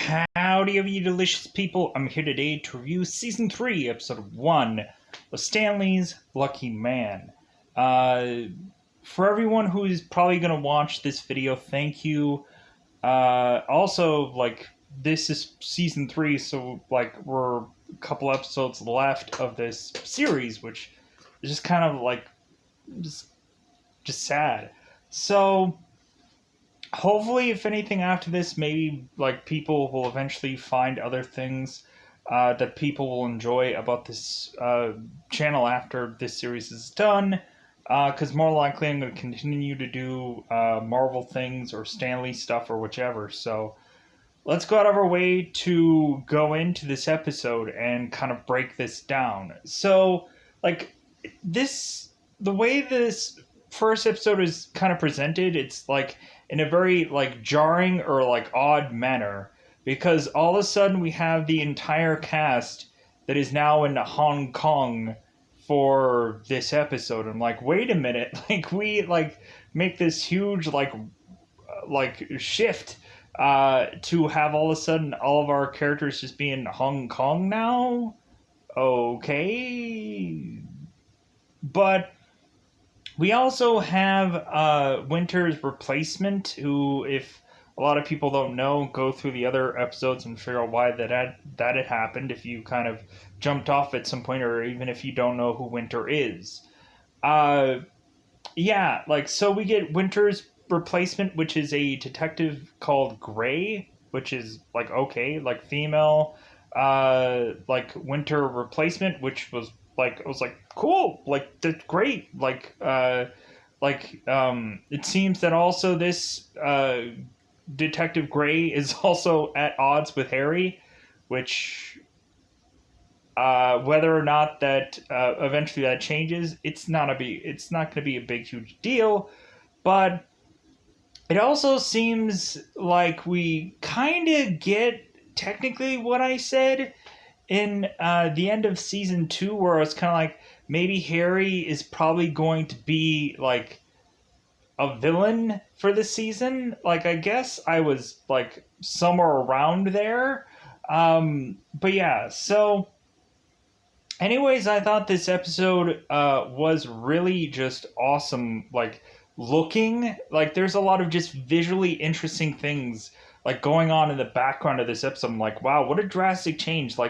Howdy, of you delicious people. I'm here today to review Season 3, Episode 1 of Stanley's Lucky Man. For everyone who is probably going to watch this video, thank you. This is Season 3, so, we're a couple episodes left of this series, which is just kind of, just sad. So hopefully, if anything after this, maybe people will eventually find other things that people will enjoy about this channel after this series is done. Because more likely I'm going to continue to do Marvel things or Stanley stuff or whichever. So let's go out of our way to go into this episode and kind of break this down. So, the way this first episode is kind of presented, it's in a very jarring or odd manner, because all of a sudden we have the entire cast that is now in Hong Kong for this episode. I'm like, wait a minute, we make this huge shift to have all of a sudden all of our characters just be in Hong Kong now? Okay. But we also have Winter's replacement, who, if a lot of people don't know, go through the other episodes and figure out why that had happened, if you kind of jumped off at some point, or even if you don't know who Winter is. So we get Winter's replacement, which is a detective called Gray, which is, female, Winter replacement, which was I was cool, that's great. It seems that also this Detective Gray is also at odds with Harry, which whether or not that eventually that changes, it's not going to be a big huge deal. But it also seems like we kind of get technically what I said in the end of season 2, where it's kind of maybe Harry is probably going to be a villain for this season. I guess I was somewhere around there. But yeah, so anyways, I thought this episode was really just awesome. Looking, there's a lot of just visually interesting things going on in the background of this episode. I'm wow, what a drastic change. I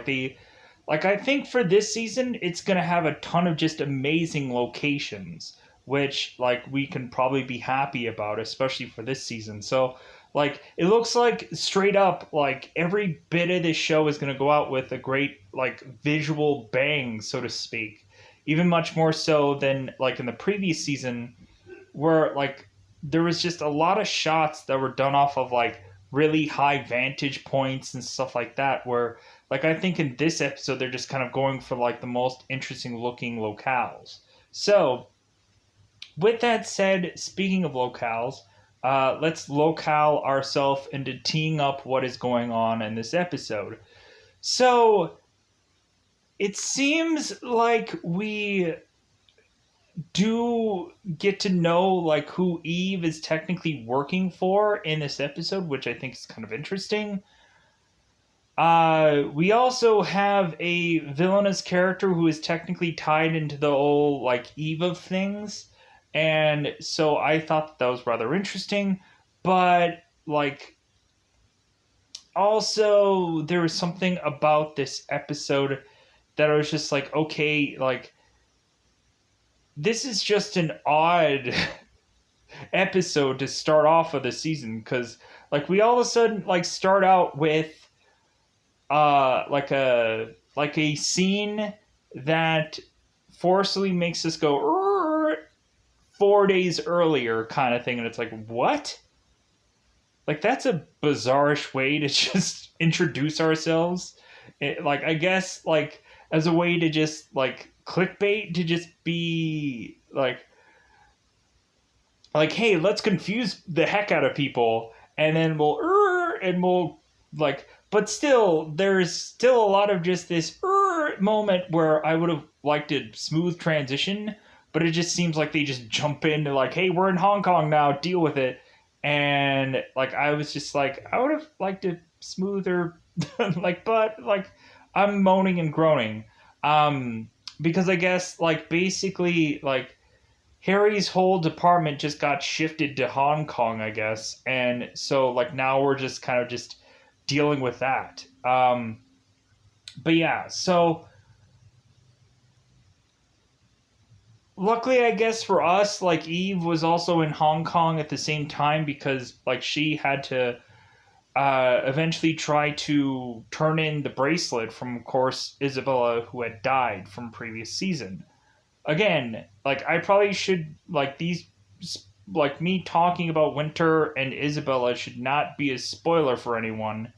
think for this season, it's going to have a ton of just amazing locations, which, we can probably be happy about, especially for this season. So, it looks straight up, every bit of this show is going to go out with a great, visual bang, so to speak. Even much more so than, in the previous season, where, there was just a lot of shots that were done off of, really high vantage points and stuff like that, where I think in this episode they're just kind of going for the most interesting looking locales. So with that said, speaking of locales, let's locale ourselves into teeing up what is going on in this episode. So it seems like we do get to know who Eve is technically working for in this episode, which I think is kind of interesting. We also have a villainous character who is technically tied into the whole Eve of things, and so I thought that was rather interesting. But also there was something about this episode that I was just okay, this is just an odd episode to start off of the season, because we all of a sudden start out with a scene that forcibly makes us go 4 days earlier kind of thing, and it's what? That's a bizarre-ish way to just introduce ourselves. I guess as a way to just clickbait, to just be hey, let's confuse the heck out of people, and then we'll but still, there's still a lot of just this moment where I would have liked a smooth transition, but it just seems like they just jump into hey, we're in Hong Kong now, deal with it. and like I was just like, I would have liked a smoother like, but like I'm moaning and groaning, um, because I guess like basically like Harry's whole department just got shifted to Hong Kong, I guess, and so like now we're just kind of just dealing with that. But yeah, so luckily, I guess for us, like Eve was also in Hong Kong at the same time because like she had to eventually try to turn in the bracelet from, of course, Isabella, who had died from previous season. Again, like I probably should like these like me talking about Winter and Isabella should not be a spoiler for anyone.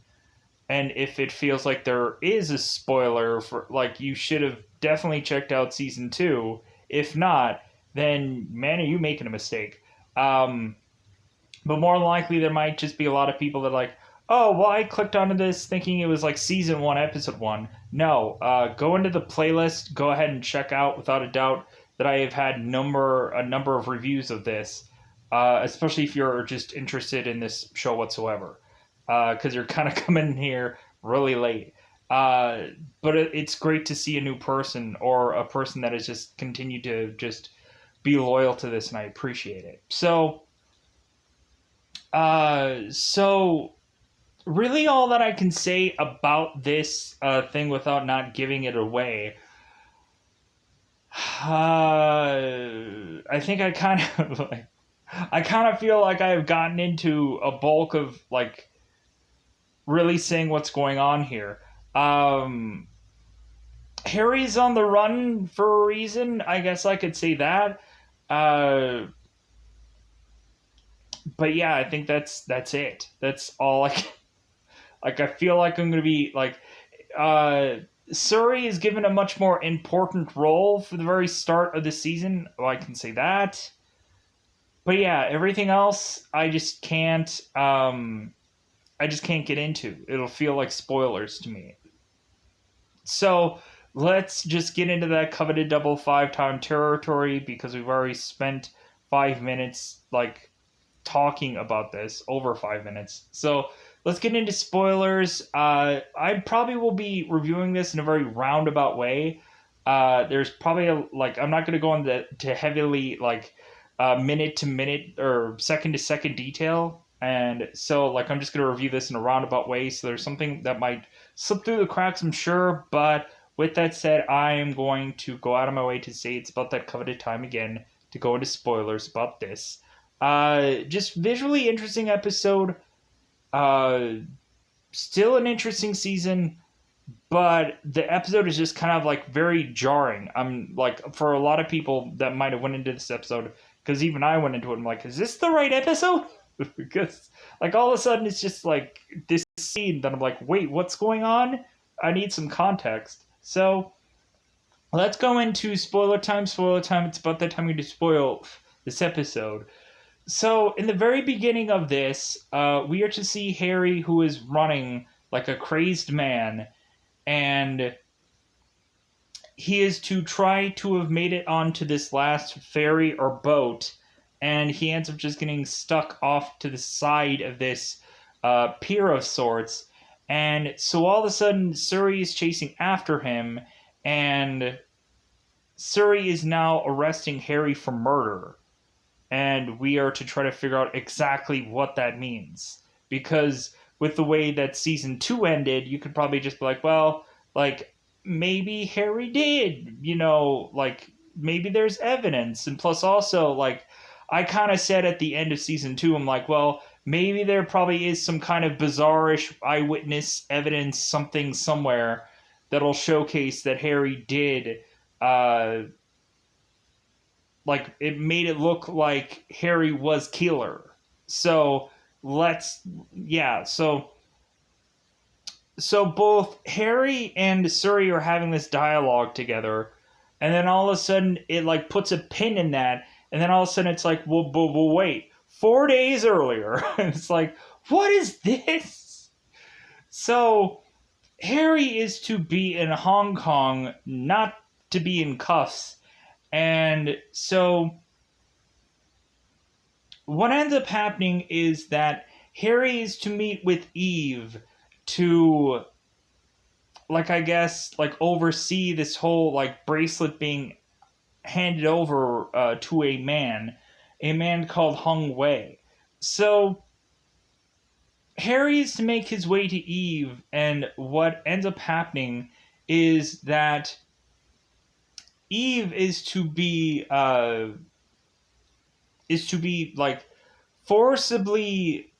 And if it feels like there is a spoiler for like you should have definitely checked out season 2. If not, then man, are you making a mistake? Um, but more than likely, there might just be a lot of people that are like, oh, well, I clicked onto this thinking it was like season 1, episode 1. No, go into the playlist. Go ahead and check out, without a doubt, that I have had a number of reviews of this, especially if you're just interested in this show whatsoever, because you're kind of coming here really late. Uh, but it's great to see a new person or a person that has just continued to just be loyal to this, and I appreciate it. So really, all that I can say about this thing without not giving it away, I think I kind of like, I kind of feel like I've gotten into a bulk of like really saying what's going on here. Um, Harry's on the run for a reason. I guess I could say that. Uh, but yeah, I think that's it. That's all I can. Like I feel like I'm gonna be like Surrey is given a much more important role for the very start of the season. Well, I can say that. But yeah, everything else I just can't get into. It'll feel like spoilers to me. So let's just get into that coveted double 5-time territory because we've already spent 5 minutes like talking about this, over 5 minutes. So let's get into spoilers. I probably will be reviewing this in a very roundabout way. There's probably like I'm not going to go into to heavily like minute to minute or second to second detail, and so like I'm just going to review this in a roundabout way. So there's something that might slip through the cracks, I'm sure. But with that said, I am going to go out of my way to say it's about that coveted time again to go into spoilers about this. Just visually interesting episode. Uh, Still an interesting season, but the episode is just kind of like very jarring. I'm like for a lot of people that might have went into this episode because even I went into it. I'm like, is this the right episode? Because like all of a sudden it's just like this scene that I'm like, wait, what's going on? I need some context. So let's go into spoiler time. Spoiler time. It's about that time we to spoil this episode. So, in the very beginning of this, we are to see Harry, who is running like a crazed man, and he is to try to have made it onto this last ferry or boat, and he ends up just getting stuck off to the side of this pier of sorts. And so, all of a sudden, Surrey is chasing after him, and Surrey is now arresting Harry for murder, and we are to try to figure out exactly what that means. Because with the way that season 2 ended, you could probably just be like, well, like, maybe Harry did, like, maybe there's evidence. And plus, also, like, I kind of said at the end of season 2, I'm like, well, maybe there probably is some kind of bizarrish eyewitness evidence, something somewhere that'll showcase that Harry did like it made it look like Harry was killer. So let's yeah, so both Harry and Surrey are having this dialogue together, and then all of a sudden it like puts a pin in that, and then all of a sudden it's like, well wait, 4 days earlier. And it's like, what is this? So Harry is to be in Hong Kong, not to be in cuffs. And so what ends up happening is that Harry is to meet with Eve to, like, I guess, like, oversee this whole, like, bracelet being handed over to a man called Hung Wei. So Harry is to make his way to Eve, and what ends up happening is that Eve is to be like forcibly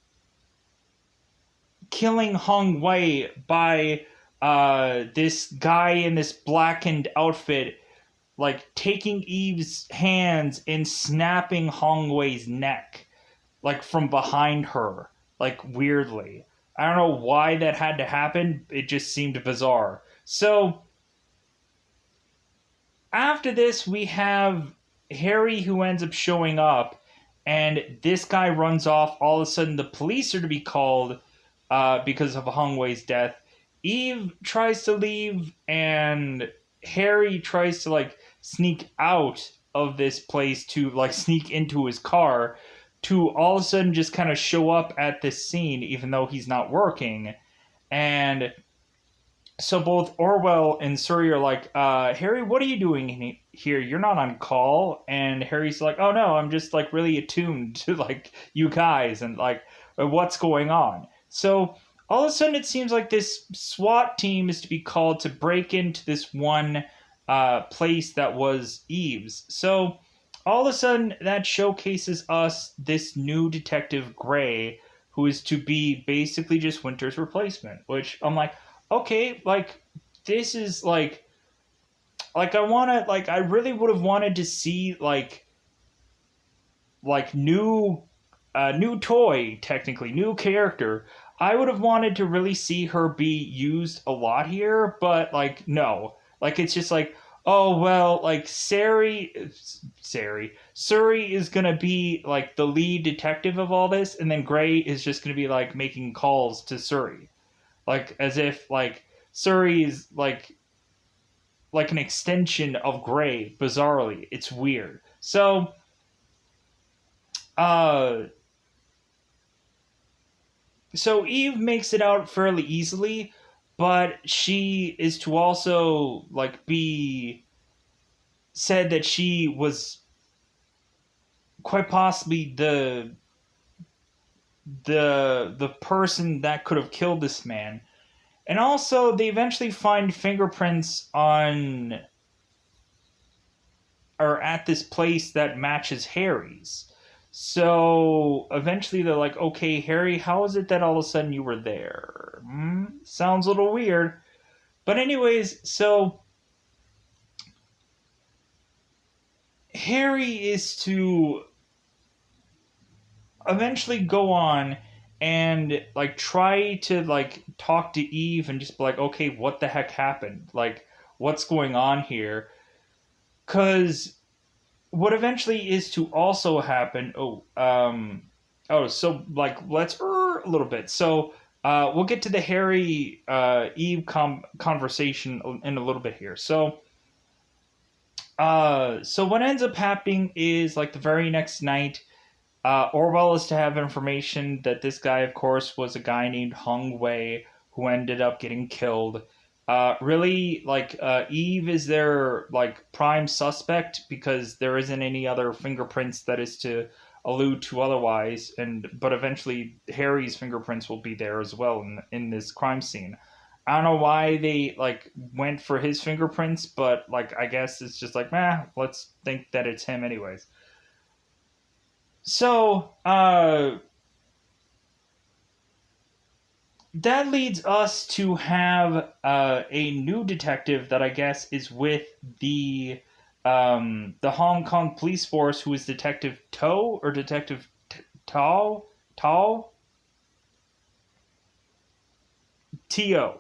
killing Hong Wei by this guy in this blackened outfit, like taking Eve's hands and snapping Hong Wei's neck, like from behind her, like weirdly. I don't know why that had to happen. It just seemed bizarre. So after this, we have Harry who ends up showing up, and this guy runs off. All of a sudden, the police are to be called because of Hong Wei's death. Eve tries to leave, and Harry tries to like sneak out of this place to like sneak into his car to all of a sudden just kind of show up at this scene, even though he's not working. And so both Orwell and Surrey are like, Harry, what are you doing here? You're not on call. And Harry's like, oh no, I'm just like really attuned to like you guys and like what's going on. So all of a sudden it seems like this SWAT team is to be called to break into this one place that was Eve's. So all of a sudden that showcases us this new detective Gray, who is to be basically just Winter's replacement, which I'm like, okay, like this is like I want to like I really would have wanted to see like new toy, technically new character. I would have wanted to really see her be used a lot here, but like no, like it's just like, oh well, like Surrey is gonna be like the lead detective of all this, and then Gray is just gonna be like making calls to Surrey, like as if like Surrey is like an extension of Gray. Bizarrely, it's weird. So, uh, so Eve makes it out fairly easily, but she is to also like be said that she was quite possibly the person that could have killed this man. And also, they eventually find fingerprints on or at this place that matches Harry's. So eventually, they're like, "Okay, Harry, how is it that all of a sudden you were there? Sounds a little weird." But anyways, so Harry is to eventually go on and like try to like talk to Eve and just be like, okay, what the heck happened? Like, what's going on here? Because what eventually is to also happen. So like let's a little bit. So we'll get to the Harry Eve conversation in a little bit here. So what ends up happening is like the very next night, Orwell is to have information that this guy, of course, was a guy named Hung Wei who ended up getting killed. Really, like Eve is their like prime suspect because there isn't any other fingerprints that is to allude to otherwise, and but eventually Harry's fingerprints will be there as well in this crime scene. I don't know why they like went for his fingerprints, but like I guess it's just like, let's think that it's him anyways. So, that leads us to have a new detective that I guess is with the Hong Kong police force, who is Detective To or Detective Tao Tao To.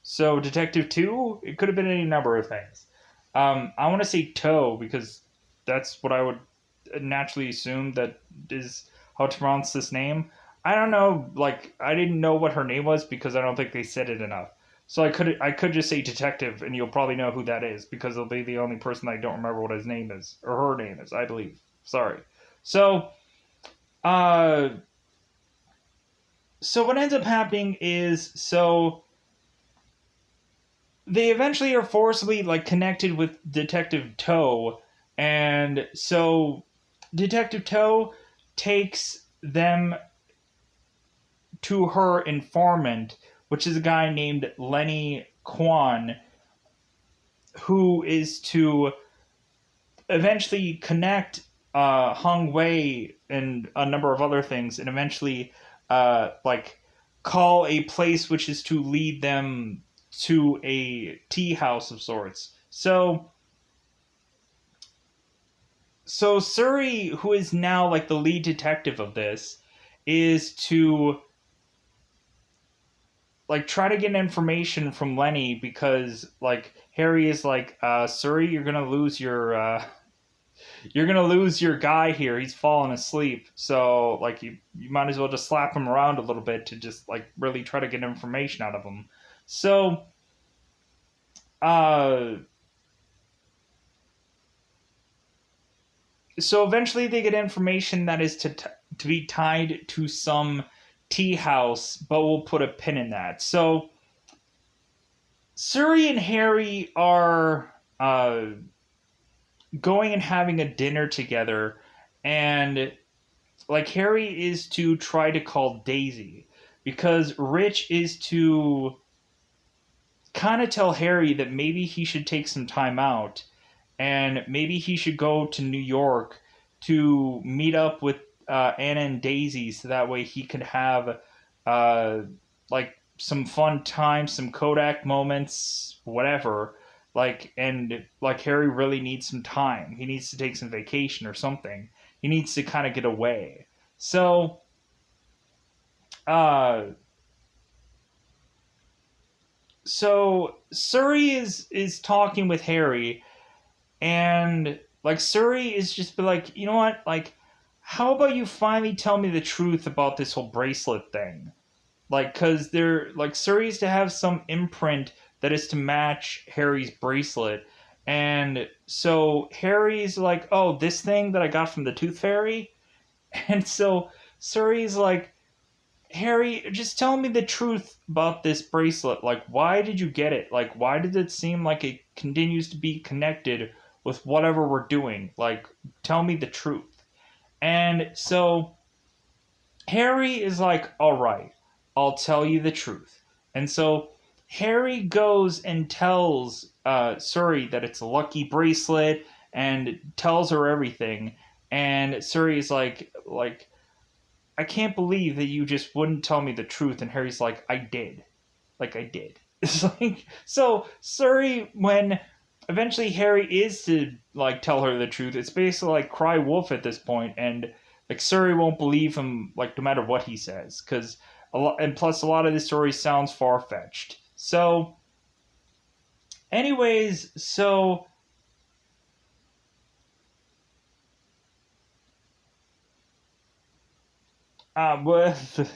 So Detective Two, it could have been any number of things. I want to say To because that's what I would naturally assume that is how to pronounce this name. I don't know, like I didn't know what her name was because I don't think they said it enough. So I could just say detective and you'll probably know who that is because it'll be the only person I don't remember what his name is or her name is, I believe. Sorry. So uh, so what ends up happening is they eventually are forcibly like connected with Detective Toe, and so Detective Toe takes them to her informant, which is a guy named Lenny Kwan, who is to eventually connect Hung Wei and a number of other things, and eventually like call a place which is to lead them to a tea house of sorts. So Surrey, who is now like the lead detective of this, is to like try to get information from Lenny because like Harry is like, Surrey, you're gonna lose your guy here. He's falling asleep. So like you might as well just slap him around a little bit to just like really try to get information out of him. So uh so eventually they get information that is to be tied to some tea house, but we'll put a pin in that. So Surrey and Harry are going and having a dinner together, and like Harry is to try to call Daisy because Rich is to kind of tell Harry that maybe he should take some time out and maybe he should go to New York to meet up with Anna and Daisy so that way he could have uh, like some fun time, some Kodak moments, whatever. Like, and like Harry really needs some time. He needs to take some vacation or something. He needs to kind of get away. So, uh, so Surrey is talking with Harry, and like Surrey is just be like, you know what, like, how about you finally tell me the truth about this whole bracelet thing? Like, cause they're like Surrey's to have some imprint that is to match Harry's bracelet, and so Harry's like, oh, this thing that I got from the Tooth Fairy, and so Surrey's like, Harry, just tell me the truth about this bracelet. Like, why did you get it? Like, why did it seem like it continues to be connected with whatever we're doing? Like, tell me the truth. And so Harry is like, all right, I'll tell you the truth. And so Harry goes and tells Surrey that it's a lucky bracelet and tells her everything. And Surrey is like, I can't believe that you just wouldn't tell me the truth. And Harry's like, I did. Like, I did. It's like, so Surrey, when eventually Harry is to, like, tell her the truth, it's basically like cry wolf at this point, and, like, Surrey won't believe him, like, no matter what he says, because, and plus, a lot of this story sounds far fetched. So, anyways, so, with,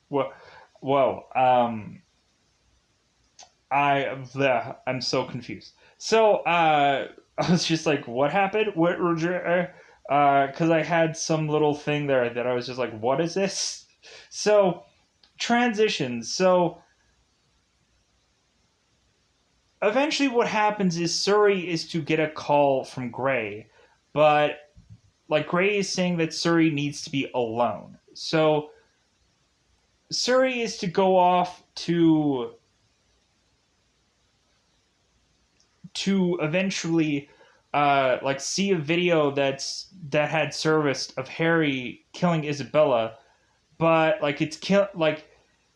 well, well, I'm so confused. So I was just like, what happened? What? Because I had some little thing there that I was just like, what is this? So transitions. So eventually, what happens is Surrey is to get a call from Gray, but like Gray is saying that Surrey needs to be alone. So Surrey is to go off to eventually like see a video that had surfaced of Harry killing Isabella, but like it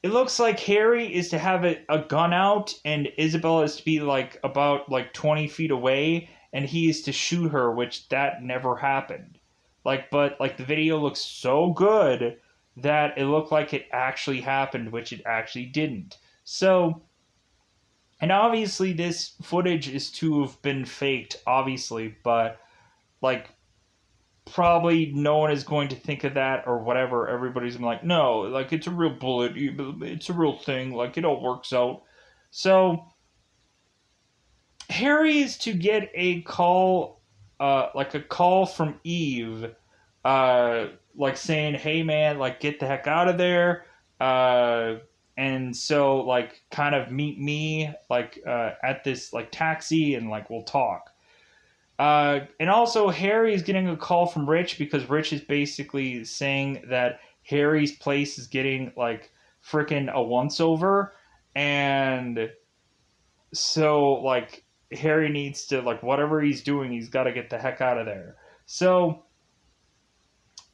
looks like Harry is to have a gun out and Isabella is to be like about like 20 feet away and he is to shoot her, which that never happened. Like, but like the video looks so good that it looked like it actually happened, which it actually didn't. So and obviously, this footage is to have been faked, obviously, but like probably no one is going to think of that or whatever. Everybody's gonna be like, no, like it's a real bullet, it's a real thing, like it all works out. So Harry is to get a call, like a call from Eve, like saying, "Hey man, like get the heck out of there." Uh, and so like kind of meet me like at this like taxi and like we'll talk. And also Harry is getting a call from Rich because Rich is basically saying that Harry's place is getting like freaking a once over, and so like Harry needs to like whatever he's doing, he's got to get the heck out of there. So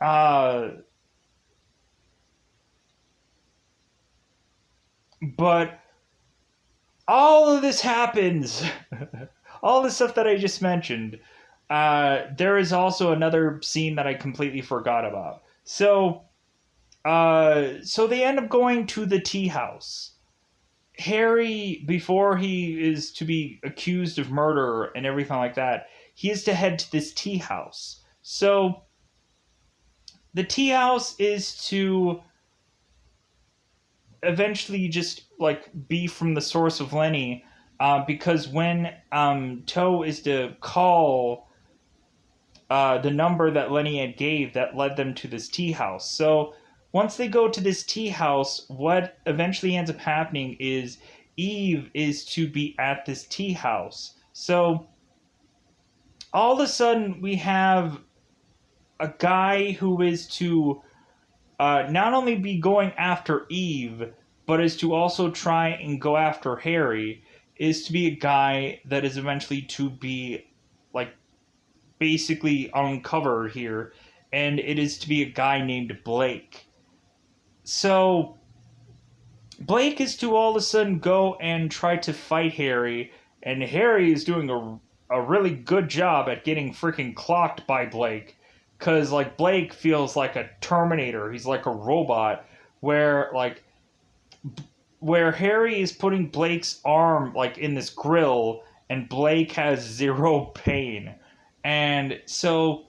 uh but all of this happens. All the stuff that I just mentioned. There is also another scene that I completely forgot about. So they end up going to the tea house. Harry, before he is to be accused of murder and everything like that, he is to head to this tea house. So the tea house is to eventually just like be from the source of Lenny, because when Toe is to call the number that Lenny had gave, that led them to this tea house. So once they go to this tea house, what eventually ends up happening is Eve is to be at this tea house. So all of a sudden we have a guy who is to not only be going after Eve, but is to also try and go after Harry, is to be a guy that is eventually to be like basically uncovered here, and it is to be a guy named Blake. So Blake is to all of a sudden go and try to fight Harry, and Harry is doing a really good job at getting freaking clocked by Blake. Because, like, Blake feels like a Terminator. He's like a robot, where, like, where Harry is putting Blake's arm, like, in this grill, and Blake has zero pain. And so,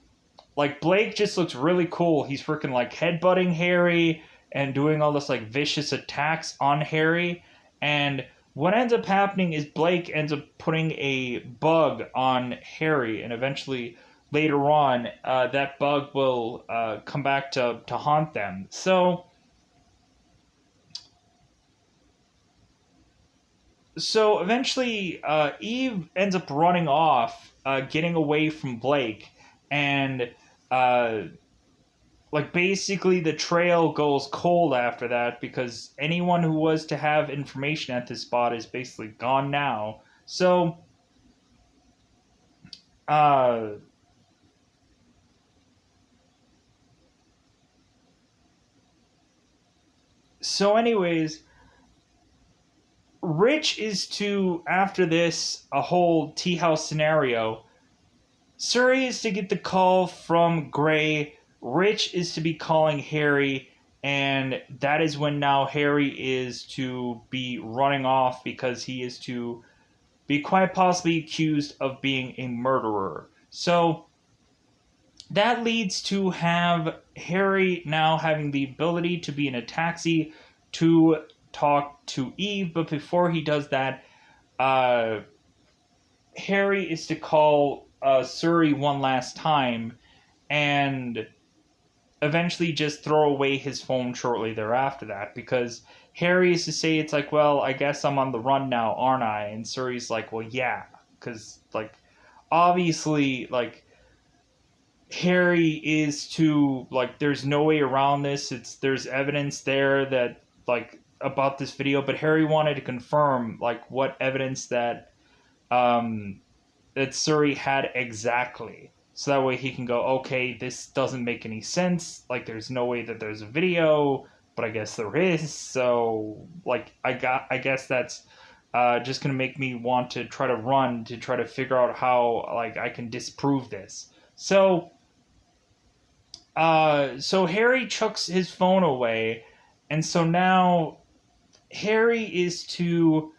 like, Blake just looks really cool. He's freaking, like, headbutting Harry and doing all this, like, vicious attacks on Harry. And what ends up happening is Blake ends up putting a bug on Harry, and eventually later on, that bug will come back to haunt them. So eventually, Eve ends up running off, getting away from Blake, and uh, like basically the trail goes cold after that because anyone who was to have information at this spot is basically gone now. Uh, anyways, Rich is to, after this, a whole tea house scenario. Surrey is to get the call from Gray. Rich is to be calling Harry, and that is when now Harry is to be running off because he is to be quite possibly accused of being a murderer. So that leads to have Harry now having the ability to be in a taxi to talk to Eve, but before he does that, uh, Harry is to call Surrey one last time and eventually just throw away his phone shortly thereafter that because Harry is to say it's like, well, I guess I'm on the run now, aren't I? And Surrey's like, well, yeah, because like obviously like Harry is to like there's no way around this. There's evidence there that like about this video, but Harry wanted to confirm like what evidence that um that Surrey had exactly. So that way he can go, okay, this doesn't make any sense. Like, there's no way that there's a video, but I guess there is. So, like, I guess that's just gonna make me want to try to run to try to figure out how like I can disprove this. So Harry chucks his phone away, and so now Harry is to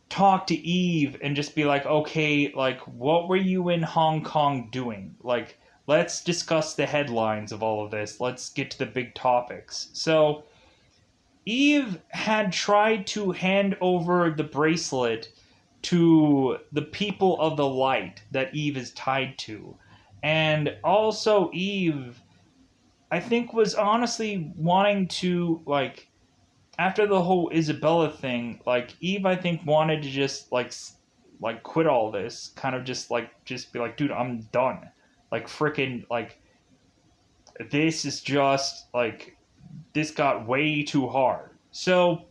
talk to Eve and just be like, okay, like, what were you in Hong Kong doing? Like, let's discuss the headlines of all of this. Let's get to the big topics. So, Eve had tried to hand over the bracelet to the people of the light that Eve is tied to. And also Eve, I think, was honestly wanting to, like, after the whole Isabella thing, like, Eve, I think, wanted to just, like quit all this, kind of just be like, dude, I'm done. Like, freaking, like, this is just, like, this got way too hard. So,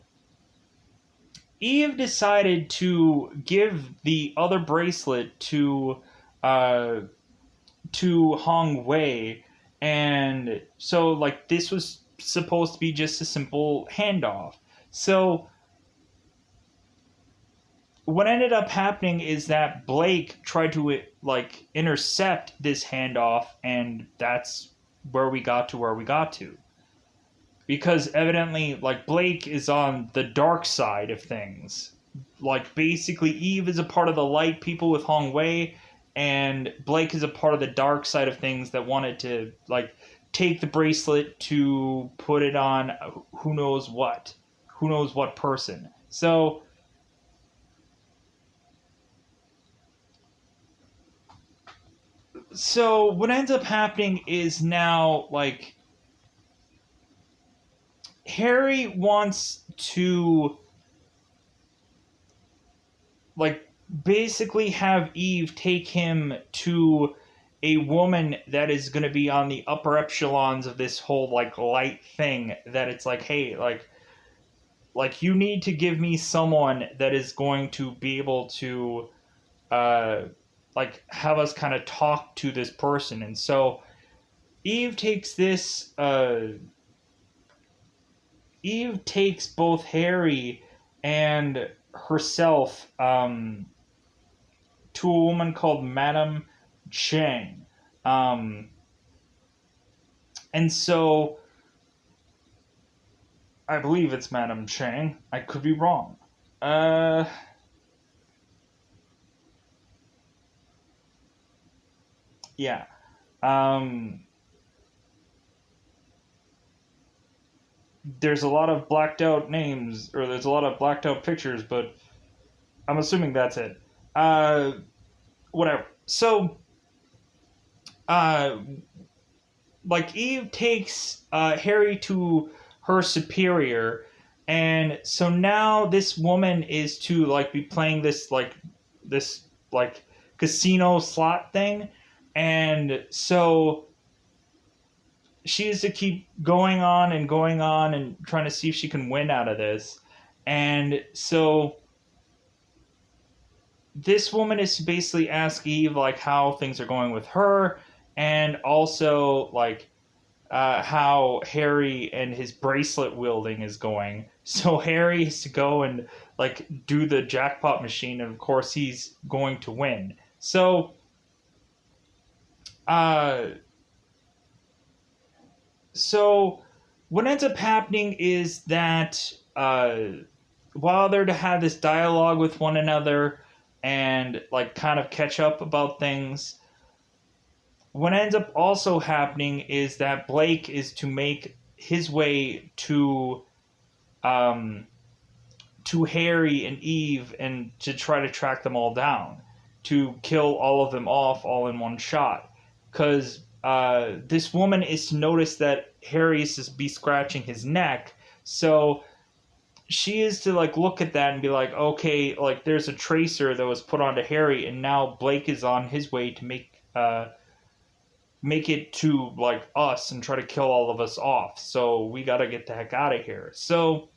Eve decided to give the other bracelet uh, to Hong Wei, and so like this was supposed to be just a simple handoff. So what ended up happening is that Blake tried to like intercept this handoff, and that's where we got to where we got to. Because evidently, like, Blake is on the dark side of things. Like, basically, Eve is a part of the light people with Hong Wei, and Blake is a part of the dark side of things that wanted to, like, take the bracelet to put it on who knows what. Who knows what person. So what ends up happening is now, like, Harry wants to, like, basically have Eve take him to a woman that is going to be on the upper echelons of this whole like light thing, that it's like, hey, like you need to give me someone that is going to be able to uh like have us kind of talk to this person. And so Eve takes this Eve takes both Harry and herself to a woman called Madame Chang. Um, and so I believe it's Madame Chang. I could be wrong. Uh, yeah. Um, there's a lot of blacked out names, or there's a lot of blacked out pictures, but I'm assuming that's it. Uh, whatever. So, uh, like Eve takes Harry to her superior, and so now this woman is to like be playing this like casino slot thing, and so she is to keep going on and trying to see if she can win out of this. And so this woman is to basically ask Eve like how things are going with her, and also like how Harry and his bracelet wielding is going. So Harry has to go and like do the jackpot machine, and of course he's going to win. Uh, so what ends up happening is that while they're to have this dialogue with one another and like kind of catch up about things, what ends up also happening is that Blake is to make his way um, to Harry and Eve, and to try to track them all down, to kill all of them off all in one shot. Because this woman is to notice that Harry is to be scratching his neck, so she is to like look at that and be like, okay, like there's a tracer that was put onto Harry, and now Blake is on his way to make it to like us and try to kill all of us off. So we got to get the heck out of here. So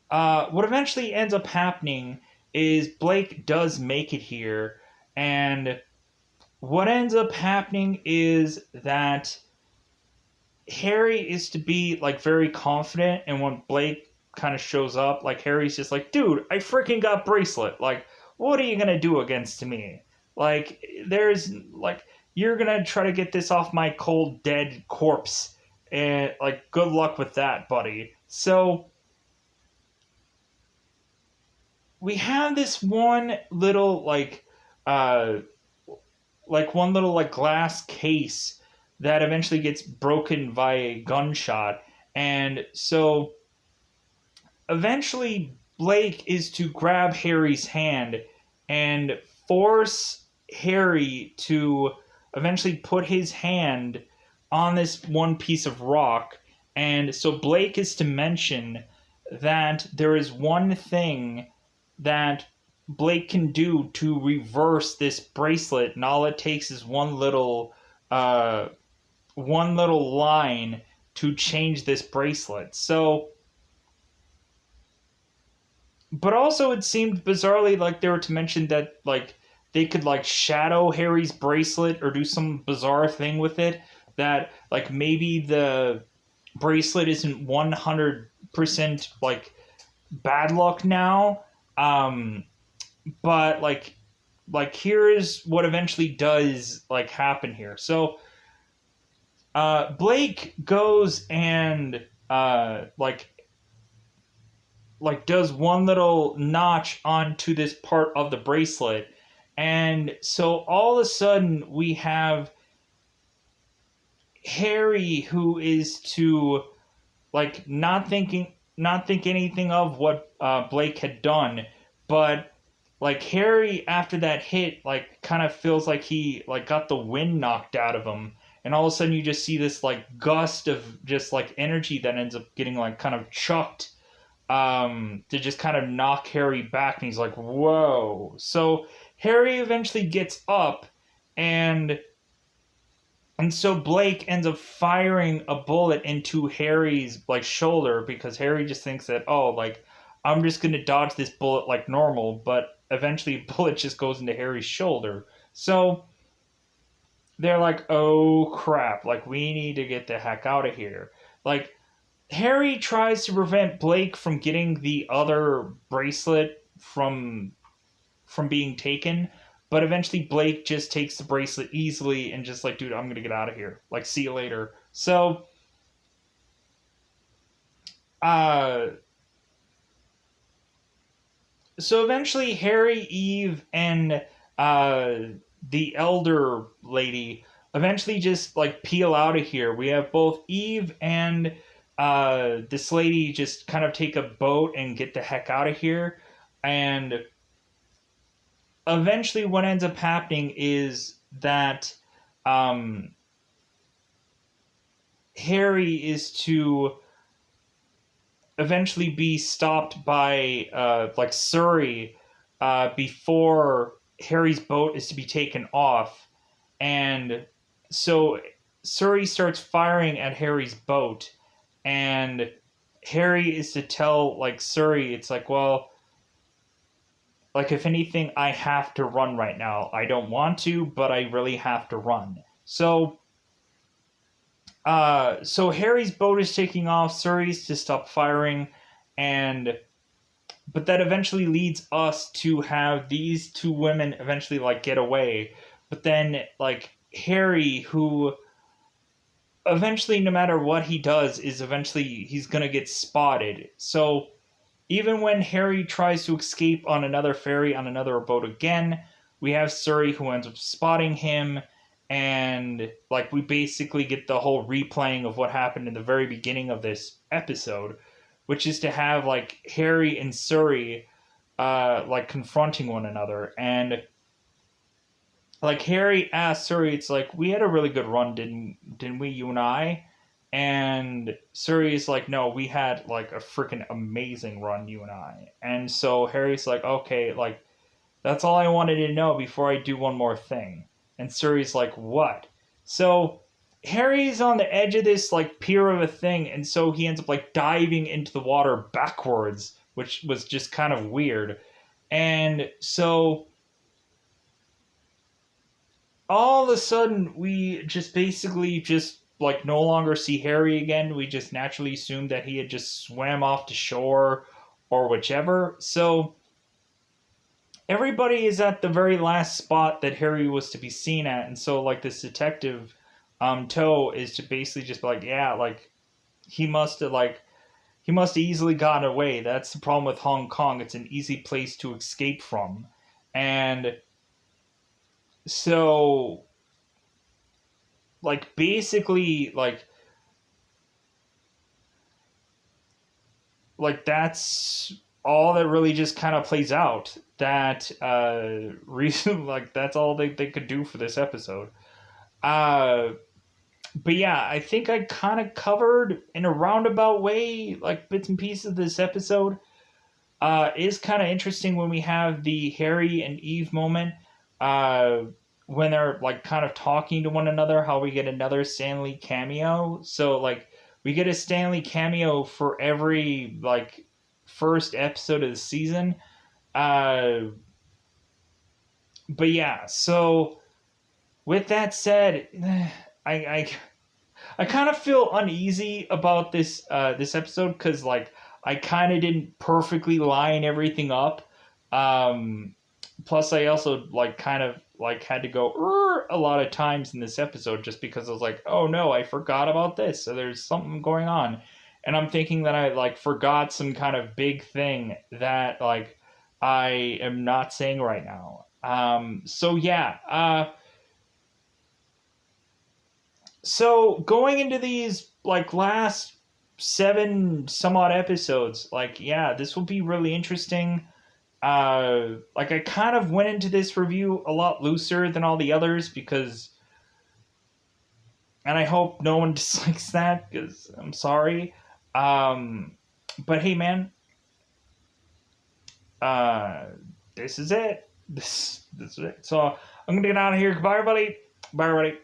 what eventually ends up happening is Blake does make it here, and what ends up happening is that Harry is to be like very confident, and when Blake kind of shows up, like Harry's just like, dude, I freaking got bracelet. Like, what are you gonna do against me? Like, there's like you're gonna try to get this off my cold dead corpse, and like good luck with that, buddy. So we have this uh one little like glass case that eventually gets broken by a gunshot. And so eventually Blake is to grab Harry's hand and force Harry to eventually put his hand on this one piece of rock. And so Blake is to mention that there is one thing that Blake can do to reverse this bracelet, and all it takes is uh, one little line to change this bracelet. So, but also it seemed bizarrely like they were to mention that like they could like shadow Harry's bracelet or do some bizarre thing with it, that like maybe the bracelet isn't 100% like bad luck now. Um, but like here is what eventually does like happen here. So Blake goes and like does one little notch onto this part of the bracelet, and so all of a sudden we have Harry, who is to like not think anything of what Blake had done, but like Harry after that hit like kind of feels like he like got the wind knocked out of him, and all of a sudden you just see this like gust of just like energy that ends up getting like kind of chucked to just kind of knock Harry back, and he's like, whoa. So Harry eventually gets up, and so Blake ends up firing a bullet into Harry's like shoulder, because Harry just thinks that, oh, like I'm just gonna dodge this bullet like normal, but eventually a bullet just goes into Harry's shoulder. So they're like, oh crap, like we need to get the heck out of here. Like Harry tries to prevent Blake from getting the other bracelet from being taken, but eventually Blake just takes the bracelet easily and just like, dude, I'm gonna get out of here. Like, see you later. Uh, so eventually Harry, Eve, and uh, the elder lady eventually just like peel out of here. We have both Eve and this lady just kind of take a boat and get the heck out of here. And eventually what ends up happening is that um, Harry is to eventually be stopped by like Surrey before Harry's boat is to be taken off, and so Surrey starts firing at Harry's boat, and Harry is to tell like Surrey, it's like, well, like if anything, I have to run right now. I don't want to, but I really have to run. So Harry's boat is taking off. Surrey's to stop firing, and but that eventually leads us to have these two women eventually like get away. But then like Harry, who eventually, no matter what he does, is eventually he's gonna get spotted. So even when Harry tries to escape on another ferry on another boat again, we have Surrey who ends up spotting him, and like we basically get the whole replaying of what happened in the very beginning of this episode, which is to have like Harry and Surrey like confronting one another, and like Harry asks Surrey, it's like, we had a really good run, didn't we, you and I? And Surrey's like, no, we had like a freaking amazing run, you and I. And so Harry's like, okay, like that's all I wanted to know before I do one more thing. And Surrey's like, what? So Harry's on the edge of this like pier of a thing, and so he ends up like diving into the water backwards, which was just kind of weird. And so all of a sudden we just basically just like no longer see Harry again. We just naturally assumed that he had just swam off to shore or whichever. So everybody is at the very last spot that Harry was to be seen at, and so like this detective Toe is to basically just be like, yeah, like he must have like he must have easily gotten away. That's the problem with Hong Kong. It's an easy place to escape from. And so like basically like that's all that really just kind of plays out. that reason, like that's all they could do for this episode. Uh, but yeah, I think I kind of covered in a roundabout way, like bits and pieces of this episode. Is kind of interesting when we have the Harry and Eve moment, uh, when they're like kind of talking to one another. How we get another Stanley cameo. So like we get a Stanley cameo for every like first episode of the season. Uh, but yeah, so with that said, I I kind of feel uneasy about this episode because like I kind of didn't perfectly line everything up. Um, Plus, I also like kind of like had to go a lot of times in this episode just because I was like, oh no, I forgot about this. So there's something going on, and I'm thinking that I like forgot some kind of big thing that like I am not saying right now. So yeah. So going into these like last seven some odd episodes, like yeah, this will be really interesting. Like I kind of went into this review a lot looser than all the others because, and I hope no one dislikes that because I'm sorry. Um, but hey, man, uh, this is it. This is it. So I'm gonna get out of here. Goodbye, everybody. Bye, everybody.